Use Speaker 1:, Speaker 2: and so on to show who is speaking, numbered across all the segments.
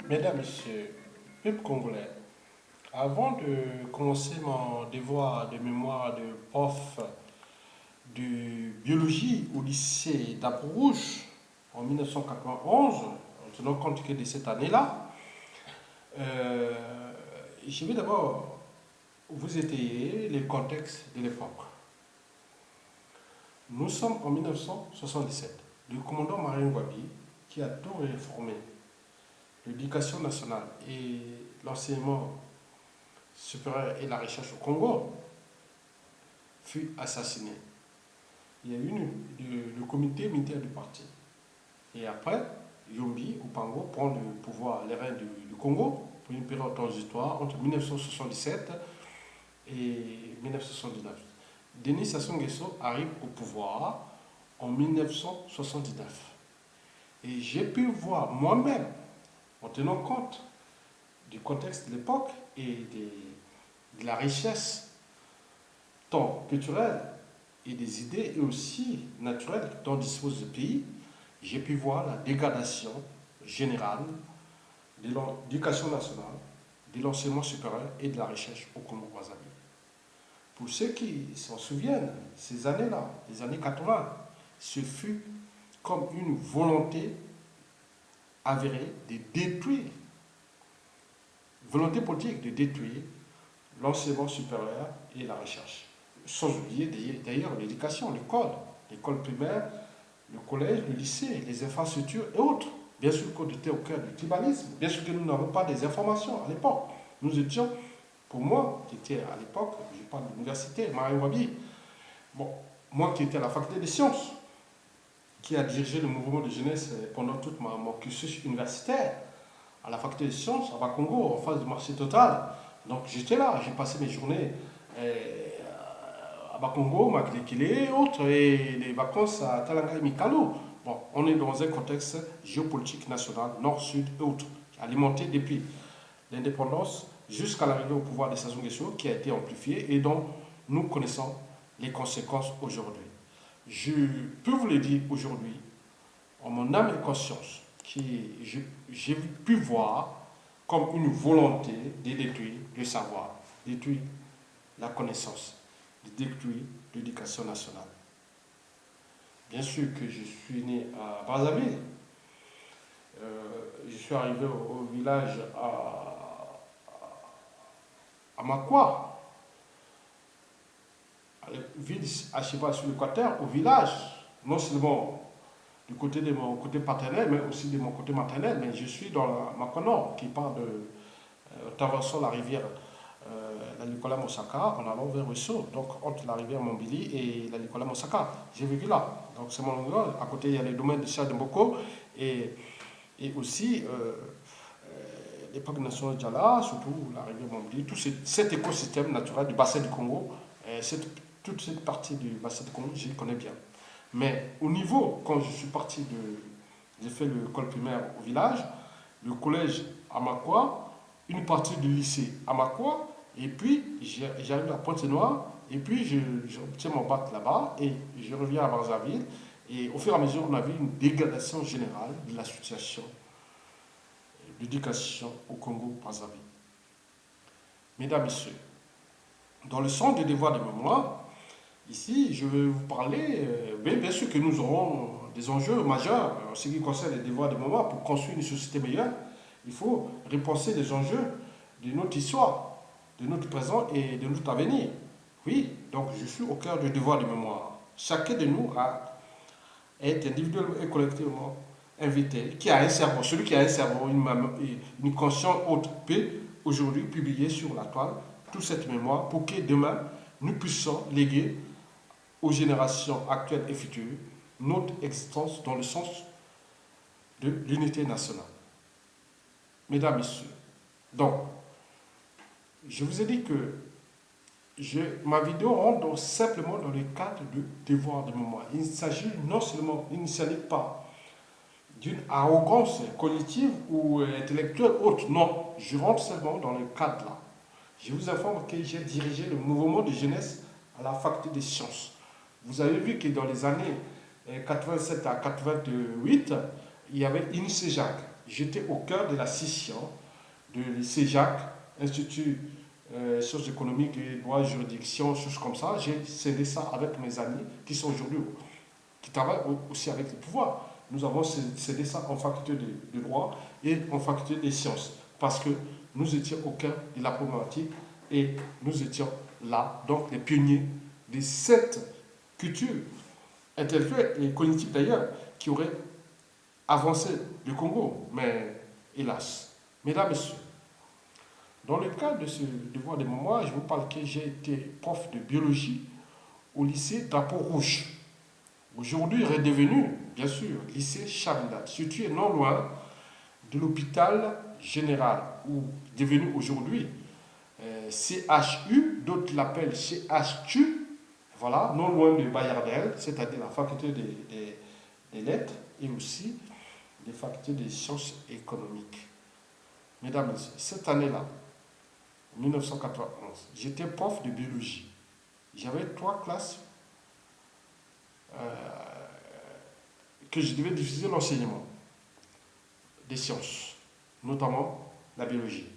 Speaker 1: Mesdames, Messieurs, peuple congolais, avant de commencer mon devoir de mémoire de prof de biologie au lycée d'Abou-Rouge en 1991, en tenant compte que de cette année-là, je vais d'abord vous étayer les contextes de l'époque. Nous sommes en 1977. Le commandant Marien Ngouabi, qui a tout réformé, l'éducation nationale et l'enseignement supérieur et la recherche au Congo, fut assassiné. Il y a eu le comité militaire du parti. Et après, Yombi Opango prend le pouvoir, les rênes du Congo pour une période transitoire entre 1977 et 1979. Denis Sassou Nguesso arrive au pouvoir en 1979. Et j'ai pu voir moi-même, en tenant compte du contexte de l'époque et de la richesse tant culturelle et des idées et aussi naturelles dont dispose le pays, j'ai pu voir la dégradation générale de l'éducation nationale, de l'enseignement supérieur et de la recherche au Congo-Brazzaville. Pour ceux qui s'en souviennent, ces années-là, les années 80, ce fut comme une volonté avérée de détruire, volonté politique de détruire l'enseignement supérieur et la recherche. Sans oublier d'ailleurs l'éducation, l'école primaire, le collège, le lycée, les infrastructures et autres. Bien sûr qu'on était au cœur du tribalisme, bien sûr que nous n'avons pas des informations à l'époque. Nous étions, pour moi, qui était à l'époque, je parle de l'université, Marien Ngouabi, bon, moi qui étais à la faculté des sciences, qui a dirigé le mouvement de jeunesse pendant tout mon cursus universitaire, à la faculté des sciences, à Bakongo, en face du marché total. Donc j'étais là, j'ai passé mes journées à Bakongo, Makilekile et autres, et les vacances à Talanga et Mikalo. Bon, on est dans un contexte géopolitique national, nord-sud et autres, alimenté depuis l'indépendance jusqu'à l'arrivée au pouvoir de Sassou Nguesso, qui a été amplifié et dont nous connaissons les conséquences aujourd'hui. Je peux vous le dire aujourd'hui, en mon âme et conscience, que j'ai pu voir comme une volonté de détruire le savoir, de détruire la connaissance, de détruire l'éducation nationale. Bien sûr que je suis né à Brazzaville. Je suis arrivé au village à Makwa, à la ville à cheval sur l'Équateur, au village, non seulement du côté de mon côté paternel, mais aussi de mon côté maternel. Mais je suis dans la Makwa Nord, qui part de en traversant la rivière la Nicolas Mosaka en allant vers Russo, donc entre la rivière Montbili et la Nicolas Mosaka. J'ai vécu là, donc c'est mon endroit. À côté, il y a les domaines de Chad de Mboko et aussi les parcs nationaux de Djala, surtout la rivière Montbili, tout cet écosystème naturel du bassin du Congo, toute cette partie du bassin du Congo, je connais bien. Mais au niveau, quand je suis parti j'ai fait l'école primaire au village, le collège à Makwa, une partie du lycée à Makwa, et puis j'arrive à Pointe-Noire, et puis j'obtiens mon bac là-bas, et je reviens à Brazzaville, et au fur et à mesure, on avait une dégradation générale de la situation d'éducation au Congo-Brazzaville. Mesdames, Messieurs, dans le centre des devoirs de mémoire, ici, je vais vous parler, bien sûr que nous aurons des enjeux majeurs en ce qui concerne les devoirs de mémoire pour construire une société meilleure. Il faut repenser les enjeux de notre histoire, de notre présent et de notre avenir. Oui, donc je suis au cœur du devoir de mémoire. Chacun de nous est individuellement et collectivement invité, qui a un cerveau, celui qui a un cerveau, une conscience haute, peut aujourd'hui publier sur la toile toute cette mémoire pour que demain, nous puissions léguer aux générations actuelles et futures notre existence dans le sens de l'unité nationale. Mesdames, Messieurs, donc, je vous ai dit que ma vidéo rentre simplement dans le cadre de devoir de mémoire. Il s'agit non seulement, il ne s'agit pas d'une arrogance cognitive ou intellectuelle autre. Non, je rentre seulement dans le cadre là. Je vous informe que j'ai dirigé le mouvement de jeunesse à la faculté des sciences. Vous avez vu que dans les années 87 à 88, il y avait INSEJAC. J'étais au cœur de la scission de l'INSEJAC, Institut sciences économiques et droit, juridiction, choses comme ça. J'ai cédé ça avec mes amis qui sont aujourd'hui, qui travaillent aussi avec le pouvoir. Nous avons cédé ça en faculté de droit et en faculté des sciences parce que nous étions au cœur de la problématique et nous étions là, donc les pionniers de cette culture intellectuelle et cognitive d'ailleurs qui aurait avancé le Congo. Mais hélas, mesdames, messieurs, dans le cadre de ce devoir de mémoire, je vous parle que j'ai été prof de biologie au lycée Drapeau Rouge. Aujourd'hui redevenu, bien sûr, lycée Chavinat, situé non loin de l'hôpital général, ou devenu aujourd'hui CHU, d'autres l'appellent CHU, voilà, non loin de Bayardel, c'est-à-dire la faculté des lettres et aussi des facultés des sciences économiques. Mesdames et messieurs, cette année-là, 1991, j'étais prof de biologie. J'avais 3 classes que je devais diffuser l'enseignement des sciences, notamment la biologie.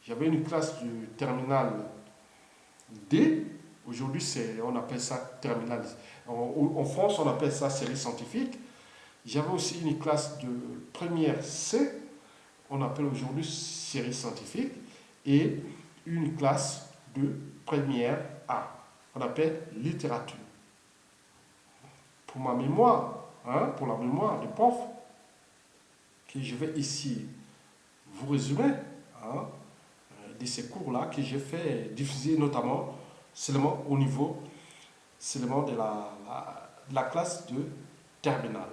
Speaker 1: J'avais une classe du terminal D, aujourd'hui on appelle ça terminal, en France on appelle ça série scientifique. J'avais aussi une classe de première C, on appelle aujourd'hui série scientifique, et une classe de première A, on appelle littérature. Pour ma mémoire, pour la mémoire des profs, que je vais ici vous résumer, de ces cours-là que j'ai fait diffuser notamment seulement au niveau seulement de la classe de terminale.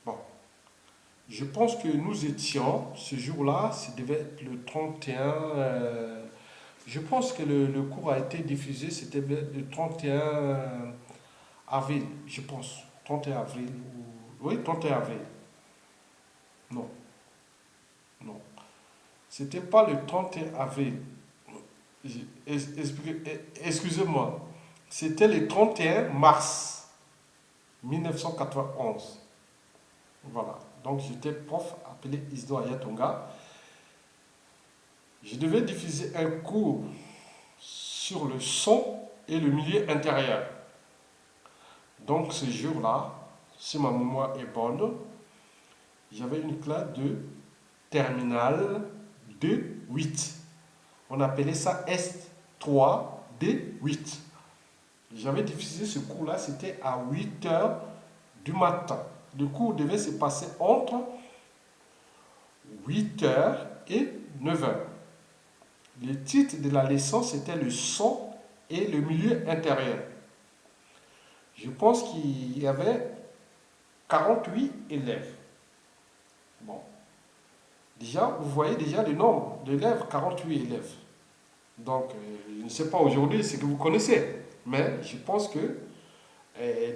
Speaker 1: Bon, je pense que nous étions, ce jour-là, ça devait être le 31, je pense que le cours a été diffusé, c'était le 31 avril, je pense, 31 avril, oui, 31 avril, non, c'était pas le 31 avril, excusez-moi, c'était le 31 mars 1991, voilà, donc j'étais prof appelé Isdo Ayatonga. Je devais diffuser un cours sur le son et le milieu intérieur. Donc ce jour-là, si ma mémoire est bonne, j'avais une classe de terminale D8. On appelait ça S3D8. J'avais diffusé ce cours-là, c'était à 8 h du matin. Le cours devait se passer entre 8 h et 9h. Le titre de la leçon, c'était le son et le milieu intérieur. Je pense qu'il y avait 48 élèves. Bon. Déjà, vous voyez déjà le nombre d'élèves, 48 élèves. Donc, je ne sais pas aujourd'hui ce que vous connaissez, mais je pense que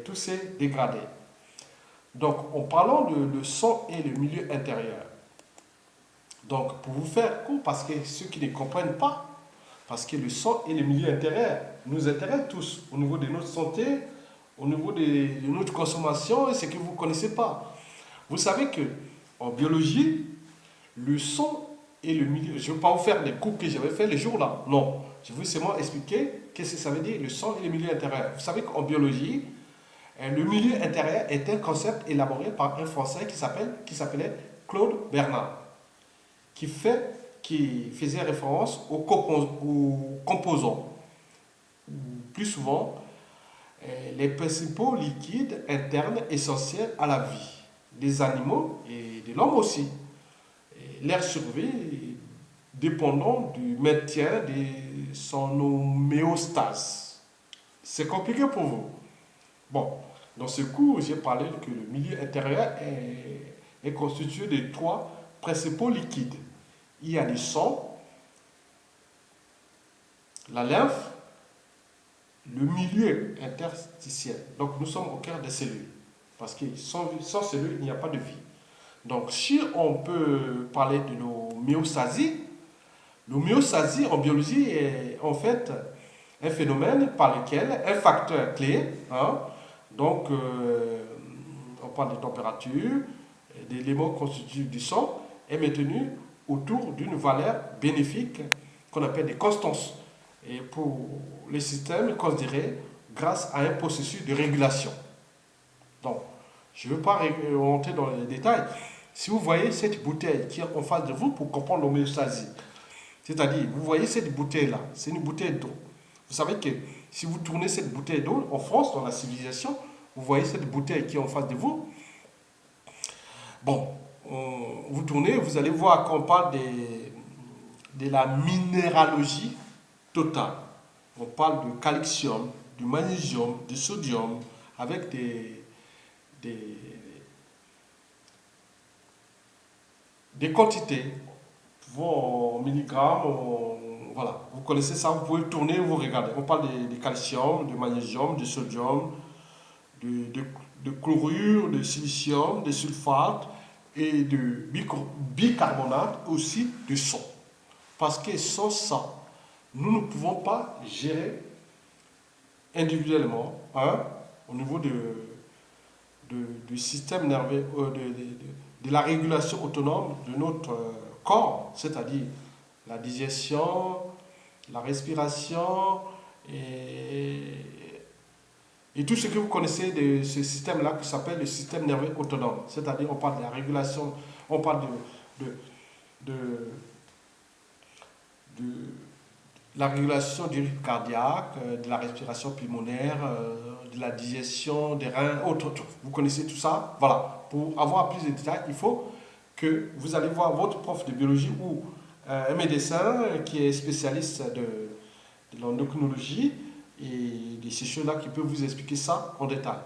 Speaker 1: tout s'est dégradé. Donc, en parlant de le son et le milieu intérieur, donc pour vous faire court, parce que ceux qui ne comprennent pas, parce que le son et le milieu intérieur nous intéressent tous au niveau de notre santé, au niveau de notre consommation, et ce que vous ne connaissez pas. Vous savez que en biologie, le son et le milieu, je ne vais pas vous faire les cours que j'avais fait les jours-là, non. Je vais seulement expliquer qu'est-ce que ça veut dire le son et le milieu intérieur. Vous savez qu'en biologie, le milieu intérieur est un concept élaboré par un Français qui s'appelait Claude Bernard, qui faisait référence aux composants, plus souvent les principaux liquides internes essentiels à la vie des animaux et de l'homme aussi. Leur survie dépendant du maintien de son homéostase. C'est compliqué pour vous. Bon, dans ce cours, j'ai parlé que le milieu intérieur est constitué de 3 principaux liquides. Il y a le sang, la lymphe, le milieu interstitiel. Donc nous sommes au cœur des cellules. Parce que sans cellules, il n'y a pas de vie. Donc si on peut parler de l'homéostasie, l'homéostasie en biologie est en fait un phénomène par lequel un facteur clé, donc on parle de température, d'éléments constitutifs du sang, est maintenu autour d'une valeur bénéfique qu'on appelle des constances. Et pour les systèmes considérés grâce à un processus de régulation. Donc, je ne veux pas rentrer dans les détails. Si vous voyez cette bouteille qui est en face de vous pour comprendre l'homéostasie, c'est-à-dire, vous voyez cette bouteille-là, c'est une bouteille d'eau. Vous savez que si vous tournez cette bouteille d'eau, en France, dans la civilisation, vous voyez cette bouteille qui est en face de vous. Bon, vous tournez, vous allez voir qu'on parle de la minéralogie totale. On parle de calcium, du magnésium, du sodium, avec des quantités, en milligrammes, voilà. Vous connaissez ça, vous pouvez tourner, vous regardez. On parle de calcium, de magnésium, de sodium, de chlorure, de silicium, de sulfate et de bicarbonate, aussi de son. Parce que sans ça, nous ne pouvons pas gérer individuellement, au niveau du système nerveux, de la régulation autonome de notre corps, c'est-à-dire la digestion, la respiration et tout ce que vous connaissez de ce système-là qui s'appelle le système nerveux autonome. C'est-à-dire on parle de la régulation, on parle de la régulation du rythme cardiaque, de la respiration pulmonaire, de la digestion des reins, autres. Vous connaissez tout ça? Voilà. Pour avoir plus de détails, il faut que vous allez voir votre prof de biologie ou un médecin qui est spécialiste de l'endocrinologie et de ces choses-là qui peut vous expliquer ça en détail.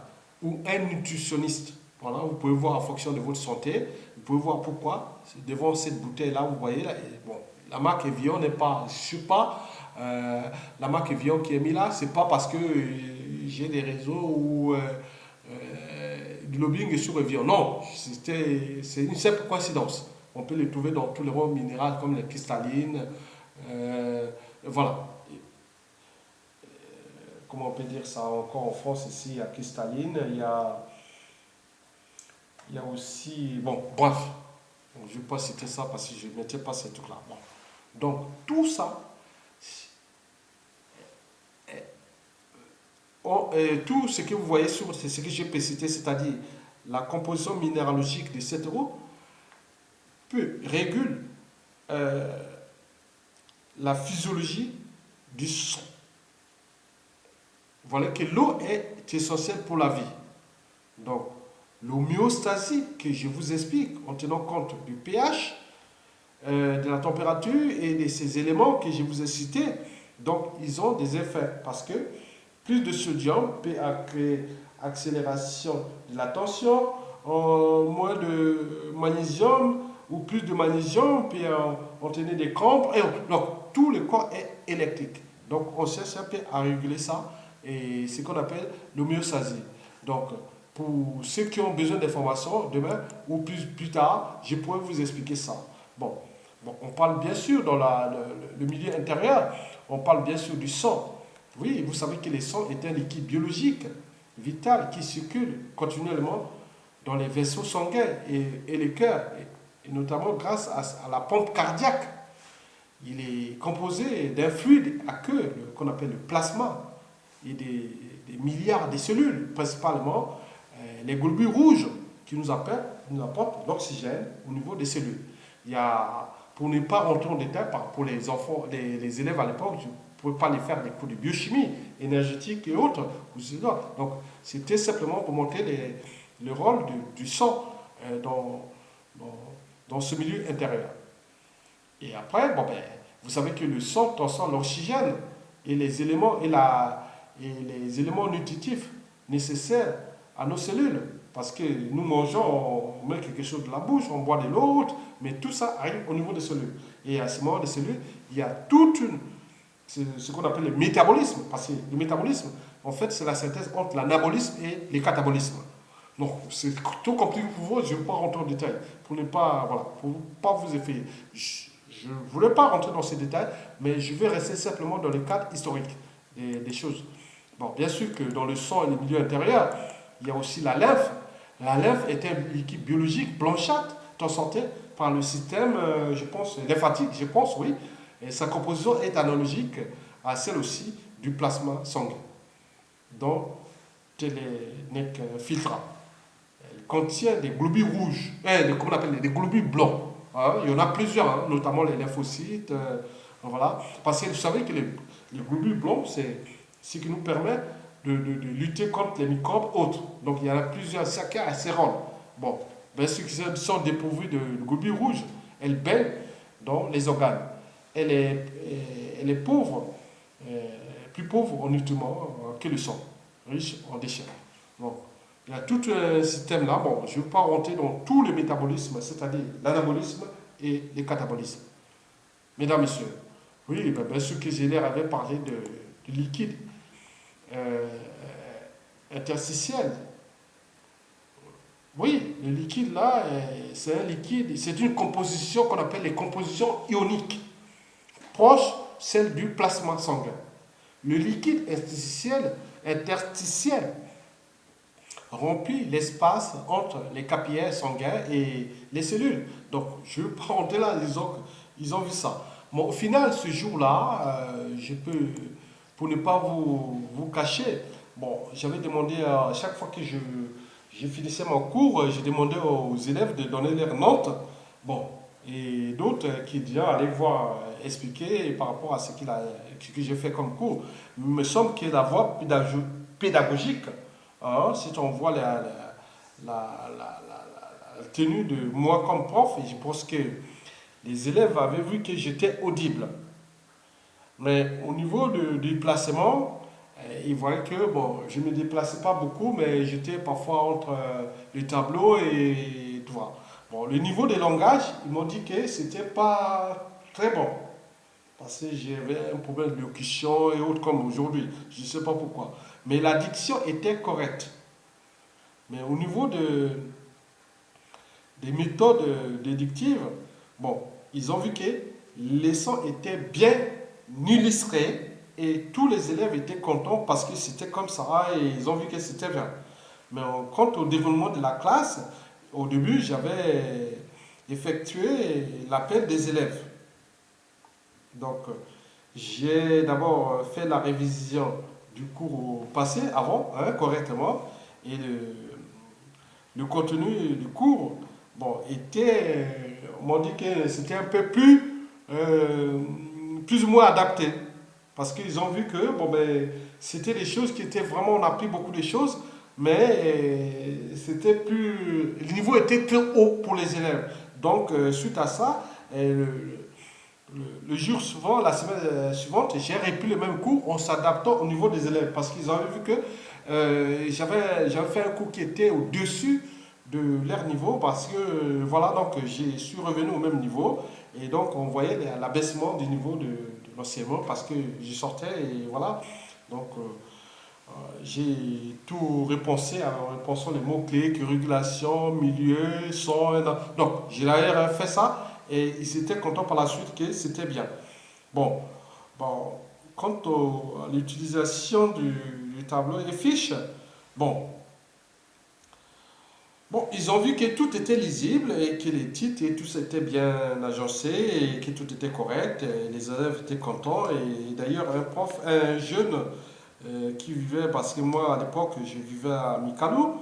Speaker 1: Ou un nutritionniste. Voilà, vous pouvez voir en fonction de votre santé, vous pouvez voir pourquoi. Devant cette bouteille-là, vous voyez, là, bon, la marque Evian n'est pas, je ne suis pas, la marque Evian qui est mise là, c'est pas parce que j'ai des réseaux ou du lobbying sur Evian. Non, c'est une simple coïncidence. On peut les trouver dans tous les roches minérales comme les cristallines. Voilà. Comment on peut dire ça encore en France ici, il y a cristalline, il y a aussi, bon, bref, je ne vais pas citer ça parce que je ne mettais pas ces trucs-là. Bon. Donc, tout ça, tout ce que vous voyez sur ce que j'ai précisé, c'est-à-dire la composition minéralogique de cette eau, régule la physiologie du sang. Voilà que l'eau est essentielle pour la vie. Donc, l'homéostasie que je vous explique en tenant compte du pH, de la température et de ces éléments que je vous ai cités. Donc, ils ont des effets parce que plus de sodium peut créer accélération de la tension, moins de magnésium ou plus de magnésium peut entraîner des crampes. Et donc, tout le corps est électrique. Donc, on cherche un peu à réguler ça et c'est ce qu'on appelle l'homéostasie. Donc, pour ceux qui ont besoin d'informations, demain ou plus tard, je pourrais vous expliquer ça. Bon, on parle bien sûr dans le milieu intérieur, on parle bien sûr du sang. Oui, vous savez que le sang est un liquide biologique vital qui circule continuellement dans les vaisseaux sanguins et le cœur, et notamment grâce à la pompe cardiaque. Il est composé d'un fluide aqueux qu'on appelle le plasma et des milliards de cellules, principalement les globules rouges qui nous apportent l'oxygène au niveau des cellules. Il y a, pour ne pas rentrer en détail, pour les enfants, les élèves à l'époque, je ne pouvais pas les faire des cours de biochimie énergétique et autres. Donc, c'était simplement pour montrer le rôle du sang dans ce milieu intérieur. Et après, vous savez que le sang transforme l'oxygène et les éléments les éléments nutritifs nécessaires à nos cellules. Parce que nous mangeons, on met quelque chose de la bouche, on boit de l'eau, mais tout ça arrive au niveau des cellules. Et à ce moment des cellules, il y a ce qu'on appelle le métabolisme. Parce que le métabolisme, en fait, c'est la synthèse entre l'anabolisme et le catabolisme. Donc, c'est trop compliqué pour vous, je ne vais pas rentrer en détail, pour ne pas vous effrayer. Je ne voulais pas rentrer dans ces détails, mais je vais rester simplement dans le cadre historique des choses. Bon, bien sûr que dans le sang et le milieu intérieur, il y a aussi la lymphe. La lymphe est un liquide biologique blanchâtre, transporté par le système, lymphatique, oui. Et sa composition est analogique à celle aussi du plasma sanguin, dont elle n'est qu'un filtrant. Elle contient des globules rouges, qu'on appelle des globules blancs. Il y en a plusieurs, notamment les lymphocytes. Voilà. Parce que vous savez que les globules blancs, c'est ce qui nous permet de lutter contre les microbes autres. Donc il y en a plusieurs, chacun a ses rôles. Bon, ceux qui sont dépourvus de globules rouges, elles baignent dans les organes. Elle est pauvre, plus pauvre en nutriments que le sang, riche en déchets. Donc, il y a tout un système là. Bon, je ne vais pas rentrer dans tout le métabolisme, c'est-à-dire l'anabolisme et le catabolisme. Mesdames, Messieurs, oui, bien sûr que Gélier avait parlé de liquide interstitiel. Oui, le liquide là, c'est un liquide, c'est une composition qu'on appelle les compositions ioniques, proche celle du plasma sanguin. Le liquide interstitiel remplit l'espace entre les capillaires sanguins et les cellules. Donc, je ne vais pas rentrer là, ils ont vu ça. Bon, au final, ce jour-là, pour ne pas vous cacher, bon, j'avais demandé à chaque fois que je finissais mon cours, j'ai demandé aux élèves de donner leurs notes. Bon, et d'autres qui déjà allaient voir, expliquer par rapport à ce que j'ai fait comme cours. Il me semble que la voie pédagogique, si on voit la tenue de moi comme prof, je pense que les élèves avaient vu que j'étais audible. Mais au niveau du placement, ils voyaient que je ne me déplaçais pas beaucoup, mais j'étais parfois entre le tableau et tout. Bon, le niveau de langage, ils m'ont dit que c'était pas très bon. Parce que j'avais un problème de locution et autres comme aujourd'hui. Je ne sais pas pourquoi. Mais la diction était correcte. Mais au niveau des méthodes déductives, ils ont vu que les sons étaient bien illustrés et tous les élèves étaient contents parce que c'était comme ça et ils ont vu que c'était bien. Mais quant au développement de la classe, au début, j'avais effectué l'appel des élèves. Donc, j'ai d'abord fait la révision du cours passé, avant, correctement, et le contenu du cours, on m'a dit que c'était un peu plus ou moins adapté, parce qu'ils ont vu que, c'était des choses qui étaient vraiment, on a appris beaucoup de choses, mais le niveau était très haut pour les élèves. Donc, suite à ça, Et le jour suivant, la semaine suivante, j'ai repris le même cours en s'adaptant au niveau des élèves parce qu'ils avaient vu que j'avais fait un cours qui était au-dessus de leur niveau parce que voilà, donc je suis revenu au même niveau et donc on voyait l'abaissement du niveau de l'enseignement parce que je sortais et voilà. Donc j'ai tout repensé en repensant les mots-clés, que régulation, milieu, son. Donc j'ai d'ailleurs fait ça et ils étaient contents par la suite que c'était bien. Bon, bon, quant à l'utilisation du tableau et fiches, bon, bon, ils ont vu que tout était lisible et que les titres et tout était bien agencé et que tout était correct. Et les élèves étaient contents et d'ailleurs un jeune qui vivait, parce que moi à l'époque je vivais à Mikalo,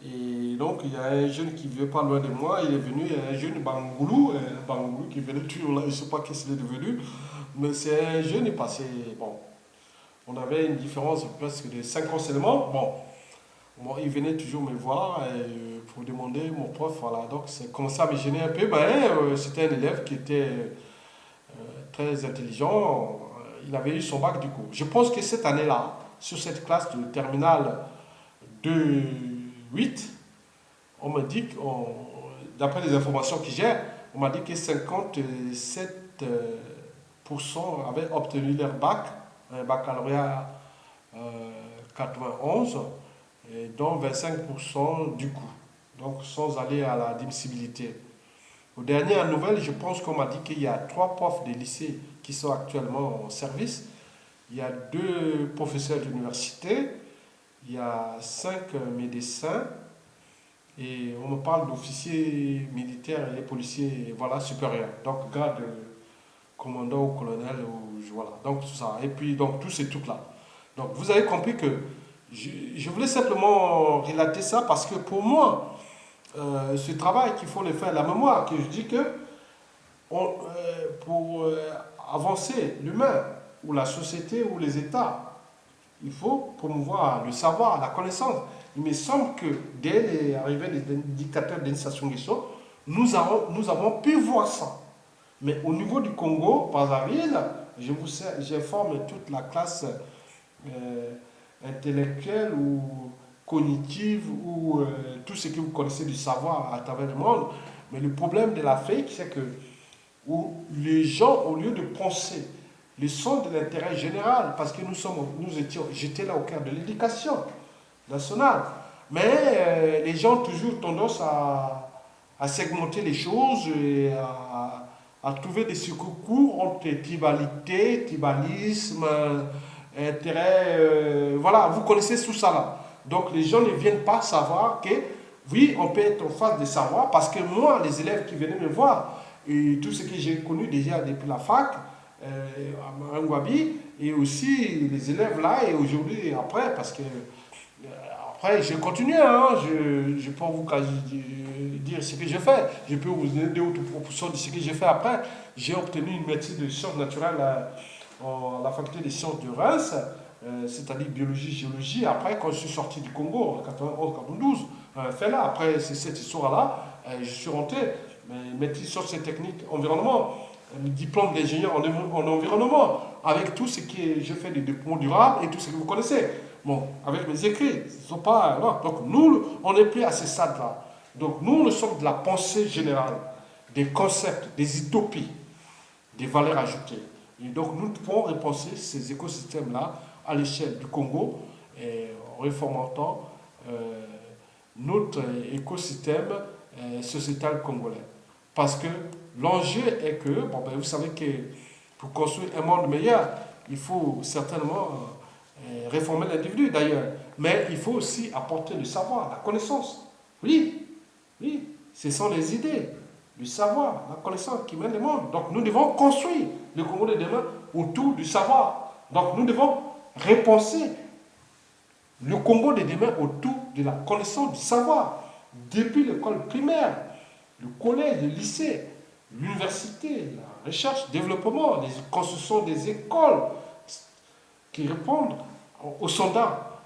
Speaker 1: et donc il y a un jeune qui vivait pas loin de moi, il est venu, un jeune Bangoulou qui venait toujours là, je ne sais pas qu'est-ce qu'il est devenu, mais c'est un jeune, il passait, bon, on avait une différence presque de 5 ans seulement, bon, moi, il venait toujours me voir pour demander mon prof, voilà, donc c'est commencé à me gêner un peu, c'était un élève qui était très intelligent, il avait eu son bac du coup. Je pense que cette année-là, sur cette classe de terminale 2-8, on m'a dit, d'après les informations que j'ai, on m'a dit que 57% avaient obtenu leur bac, un baccalauréat 91, et dont 25% du coup, donc sans aller à la démissibilité. Aux dernières nouvelles, je pense qu'on m'a dit qu'il y a 3 profs de lycée qui sont actuellement en service, il y a 2 professeurs d'université, il y a 5 médecins, et on me parle d'officiers militaires et policiers, voilà, supérieurs. Donc, grade commandant ou colonel, ou, voilà. Donc, tout ça. Et puis, donc, tous ces trucs-là. Donc, vous avez compris que je voulais simplement relater ça parce que pour moi, ce travail qu'il faut le faire, la mémoire, que je dis que pour avancer l'humain, ou la société, ou les États, il faut promouvoir le savoir, la connaissance. Il me semble que dès l'arrivée des dictateurs Denis Sassou Nguesso, nous avons pu voir ça. Mais au niveau du Congo, Brazzaville, j'informe toute la classe intellectuelle ou cognitive ou tout ce que vous connaissez du savoir à travers le monde. Mais le problème de l'Afrique, c'est que où les gens, au lieu de penser le centre de l'intérêt général, parce que j'étais là au cœur de l'éducation nationale, mais les gens ont toujours tendance à segmenter les choses et à trouver des circuits entre tribalité, tribalisme, intérêt, voilà, vous connaissez tout ça là. Donc les gens ne viennent pas savoir que, oui, on peut être en face de savoir, parce que moi, les élèves qui venaient me voir, et tout ce que j'ai connu déjà depuis la fac, à Ngwabi, et aussi les élèves là, et aujourd'hui, et après, parce que après, j'ai continué, hein, je peux vous dire ce que j'ai fait, je peux vous donner 2 ou 3% de ce que j'ai fait après. J'ai obtenu une maîtrise de sciences naturelles à la faculté des sciences de Reims, c'est-à-dire biologie, géologie. Après, quand je suis sorti du Congo en 91-92, fait là, après cette histoire-là, je suis rentré, maîtrise sciences et techniques, environnement, diplôme d'ingénieur en environnement, avec tout ce que je fais des développement durable et tout ce que vous connaissez. Bon, avec mes écrits, ce sont pas. Non. Donc nous, on n'est plus à ce stade-là. Donc nous sommes de la pensée générale, des concepts, des utopies, des valeurs ajoutées. Et donc nous pouvons repenser ces écosystèmes-là à l'échelle du Congo et en reformatant notre écosystème sociétal congolais. Parce que l'enjeu est que, vous savez que pour construire un monde meilleur, il faut certainement réformer l'individu d'ailleurs, mais il faut aussi apporter le savoir, la connaissance. Oui, oui, ce sont les idées, le savoir, la connaissance qui mènent le monde. Donc nous devons construire le Congo de demain autour du savoir. Donc nous devons repenser le Congo de demain autour de la connaissance, du savoir, depuis l'école primaire, le collège, le lycée, l'université, la recherche, le développement, les constructions des écoles qui répondent aux standards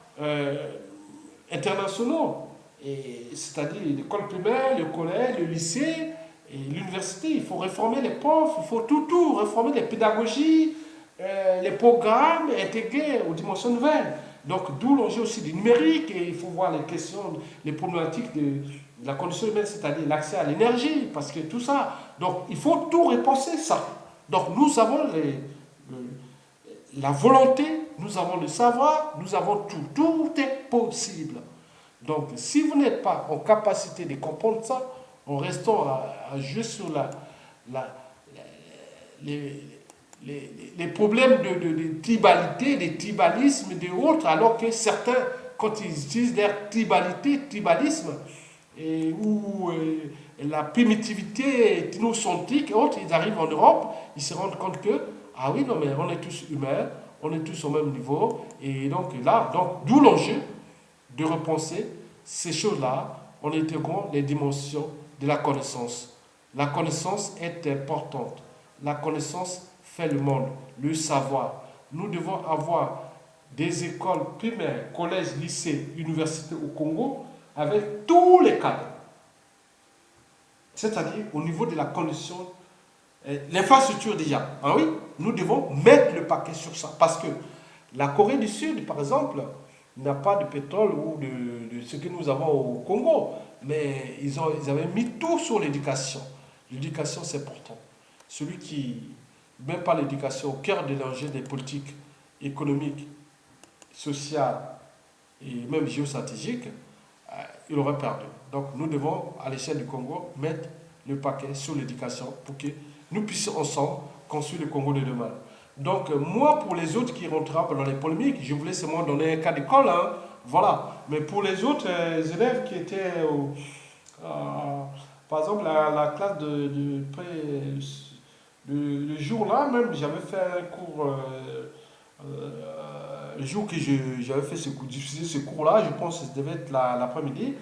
Speaker 1: internationaux, c'est-à-dire l'école primaire, le collège, le lycée, Et l'université, il faut réformer les profs, il faut tout, réformer les pédagogies, les programmes, intégrer aux dimensions nouvelles. Donc, d'où l'enjeu aussi du numérique, et il faut voir les questions, les problématiques de la condition humaine, c'est-à-dire l'accès à l'énergie, parce que tout ça. Donc, il faut tout repenser ça. Donc, nous avons la volonté, nous avons le savoir, nous avons tout. Tout est possible. Donc, si vous n'êtes pas en capacité de comprendre ça, en restant à jouer sur la- les, les problèmes de tribalité, de tribalisme, de autres, alors que certains, quand ils utilisent leur tribalité, tribalisme, ou la primitivité ethnocentrique et autres, ils arrivent en Europe, ils se rendent compte que, ah oui, non, mais on est tous humains, on est tous au même niveau, et donc là, donc, d'où l'enjeu de repenser ces choses-là en intégrant les dimensions de la connaissance. La connaissance est importante. La connaissance fait le monde, le savoir. Nous devons avoir des écoles primaires, collèges, lycées, universités au Congo avec tous les cadres. C'est-à-dire au niveau de la condition, l'infrastructure déjà. Ah oui, nous devons mettre le paquet sur ça. Parce que la Corée du Sud, par exemple, n'a pas de pétrole ou de ce que nous avons au Congo. Mais ils avaient mis tout sur l'éducation. L'éducation, c'est important. Celui qui ne met pas l'éducation au cœur de l'enjeu des politiques économiques, sociales et même géostratégiques, il aurait perdu. Donc nous devons, à l'échelle du Congo, mettre le paquet sur l'éducation pour que nous puissions ensemble construire le Congo de demain. Donc moi, pour les autres qui rentrent dans les polémiques, je voulais seulement donner un cas d'école, hein, voilà. Mais pour les autres élèves qui étaient, par exemple, la classe le jour-là même, j'avais fait un cours, le jour que j'avais fait diffusé ce cours-là, je pense que ça devait être l'après-midi.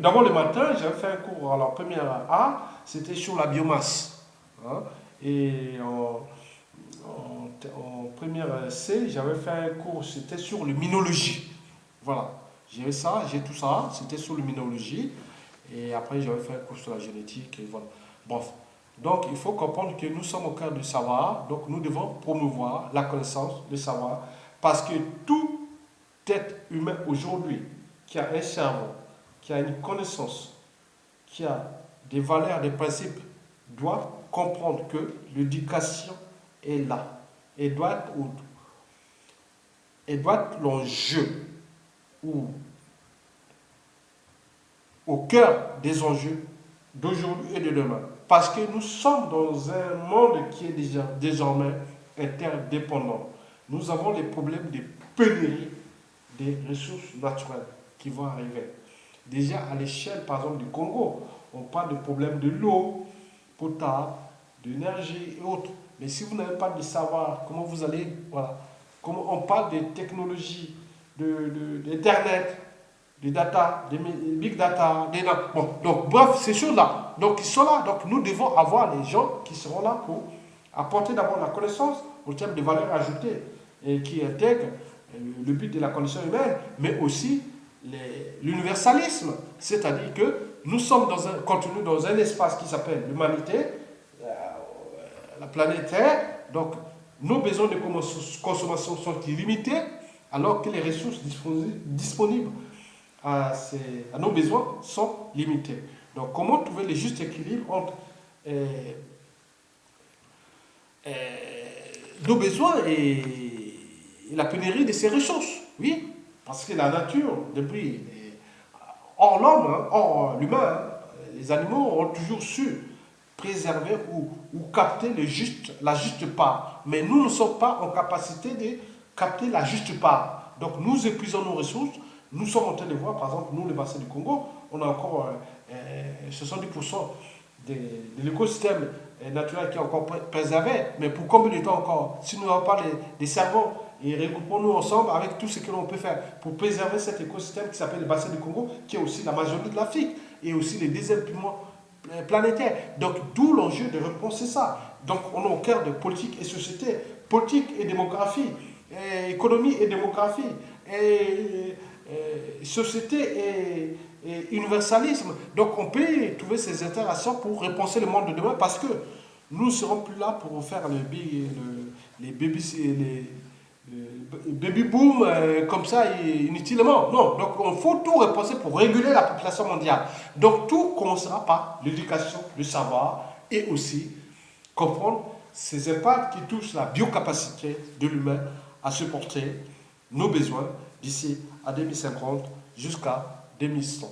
Speaker 1: D'abord le matin, j'avais fait un cours, alors première A, c'était sur la biomasse. Hein, et en première C, j'avais fait un cours, c'était sur le minologie. Voilà, j'ai tout ça, c'était sur le minologie. Et après, j'avais fait un cours sur la génétique, et voilà. Bref. Donc, il faut comprendre que nous sommes au cœur du savoir, donc nous devons promouvoir la connaissance, le savoir, parce que tout être humain aujourd'hui qui a un cerveau, qui a une connaissance, qui a des valeurs, des principes, doit comprendre que l'éducation est là. Et doit être l'enjeu ou au cœur des enjeux d'aujourd'hui et de demain. Parce que nous sommes dans un monde qui est déjà désormais interdépendant. Nous avons les problèmes de pénurie des ressources naturelles qui vont arriver. Déjà à l'échelle, par exemple, du Congo, on parle de problèmes de l'eau potable, d'énergie et autres. Mais si vous n'avez pas de savoir comment vous allez, voilà, comment on parle des technologies, d'Internet, des data, des big data, bon, donc bref, ces choses-là, donc ils sont là, donc nous devons avoir les gens qui seront là pour apporter d'abord la connaissance au terme de valeur ajoutée et qui intègrent le but de la condition humaine, mais aussi l'universalisme, c'est-à-dire que nous sommes contenus dans un espace qui s'appelle l'humanité, la planète Terre, donc nos besoins de consommation sont illimités, alors que les ressources disponibles à nos besoins sont limités. Donc, comment trouver le juste équilibre entre nos besoins et la pénurie de ces ressources? Oui, parce que la nature, depuis, hors l'homme, hein, hors l'humain, hein, les animaux ont toujours su préserver ou capter la juste part. Mais nous ne sommes pas en capacité de capter la juste part. Donc, nous épuisons nos ressources. Nous sommes en train de voir, par exemple, nous, le bassin du Congo, on a encore 70% de l'écosystème naturel qui est encore préservé. Mais pour combien de temps encore? Si nous n'avons pas des cerveaux, et regroupons-nous ensemble avec tout ce que l'on peut faire pour préserver cet écosystème qui s'appelle le bassin du Congo, qui est aussi la majorité de l'Afrique, et aussi les deuxièmes poumons planétaires. Donc, d'où l'enjeu de repenser ça. Donc, on est au cœur de politique et société, politique et démographie, économie et démographie, société universalisme. Donc on peut trouver ces interactions pour repenser le monde de demain parce que nous ne serons plus là pour faire les baby boom comme ça inutilement. Non, donc il faut tout repenser pour réguler la population mondiale. Donc tout commencera par l'éducation, le savoir et aussi comprendre ces impacts qui touchent la biocapacité de l'humain à supporter nos besoins d'ici à 2050 jusqu'à 2100.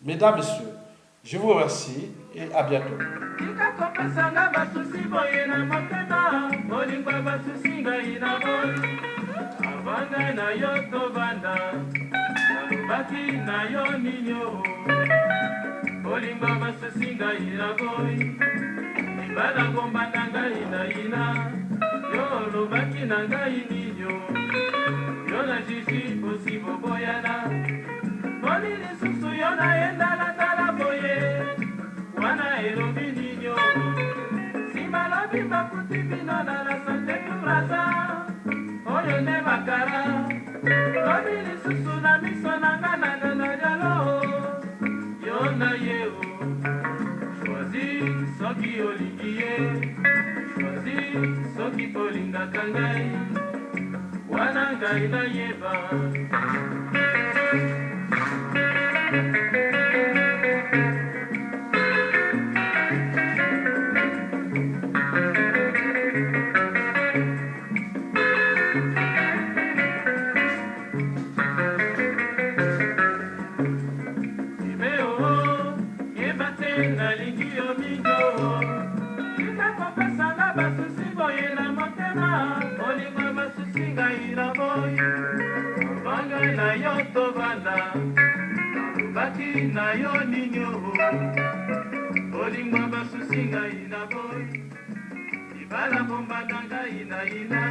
Speaker 1: Mesdames, Messieurs, je vous remercie et à bientôt.
Speaker 2: Ibala bomba danga ina ina